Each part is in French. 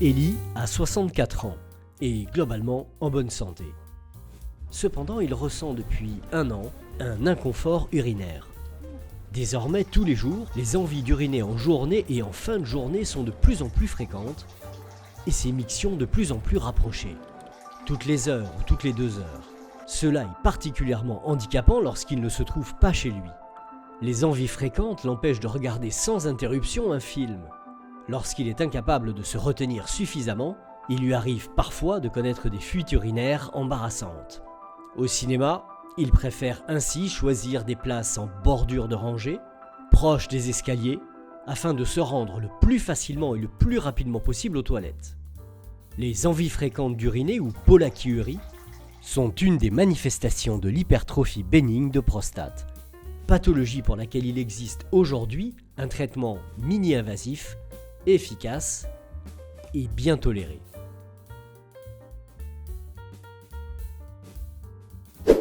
Eli a 64 ans et globalement en bonne santé. Cependant, il ressent depuis 1 an un inconfort urinaire. Désormais, tous les jours, les envies d'uriner en journée et en fin de journée sont de plus en plus fréquentes et ses mictions de plus en plus rapprochées, toutes les heures ou toutes les 2 heures. Cela est particulièrement handicapant lorsqu'il ne se trouve pas chez lui. Les envies fréquentes l'empêchent de regarder sans interruption un film. Lorsqu'il est incapable de se retenir suffisamment, il lui arrive parfois de connaître des fuites urinaires embarrassantes. Au cinéma, il préfère ainsi choisir des places en bordure de rangée, proches des escaliers, afin de se rendre le plus facilement et le plus rapidement possible aux toilettes. Les envies fréquentes d'uriner ou pollakiurie sont une des manifestations de l'hypertrophie bénigne de prostate, pathologie pour laquelle il existe aujourd'hui un traitement mini-invasif, efficace et bien toléré.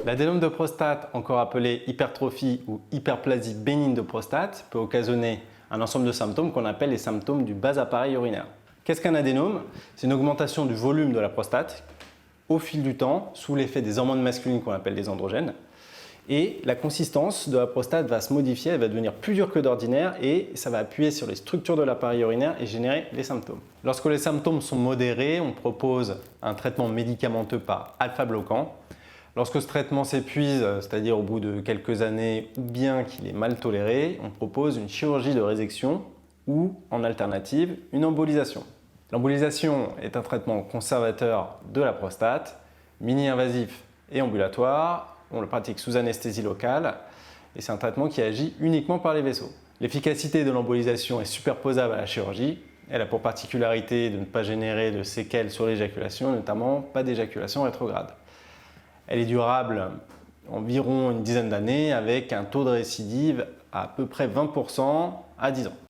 L'adénome de prostate, encore appelé hypertrophie ou hyperplasie bénigne de prostate, peut occasionner un ensemble de symptômes qu'on appelle les symptômes du bas appareil urinaire. Qu'est-ce qu'un adénome? C'est une augmentation du volume de la prostate au fil du temps, sous l'effet des hormones masculines qu'on appelle les androgènes. Et la consistance de la prostate va se modifier, elle va devenir plus dure que d'ordinaire et ça va appuyer sur les structures de l'appareil urinaire et générer les symptômes. Lorsque les symptômes sont modérés, on propose un traitement médicamenteux par alpha-bloquant. Lorsque ce traitement s'épuise, c'est-à-dire au bout de quelques années ou bien qu'il est mal toléré, on propose une chirurgie de résection ou, en alternative, une embolisation. L'embolisation est un traitement conservateur de la prostate, mini-invasif et ambulatoire. On le pratique sous anesthésie locale et c'est un traitement qui agit uniquement par les vaisseaux. L'efficacité de l'embolisation est superposable à la chirurgie. Elle a pour particularité de ne pas générer de séquelles sur l'éjaculation, notamment pas d'éjaculation rétrograde. Elle est durable environ une dizaine d'années avec un taux de récidive à peu près 20% à 10 ans.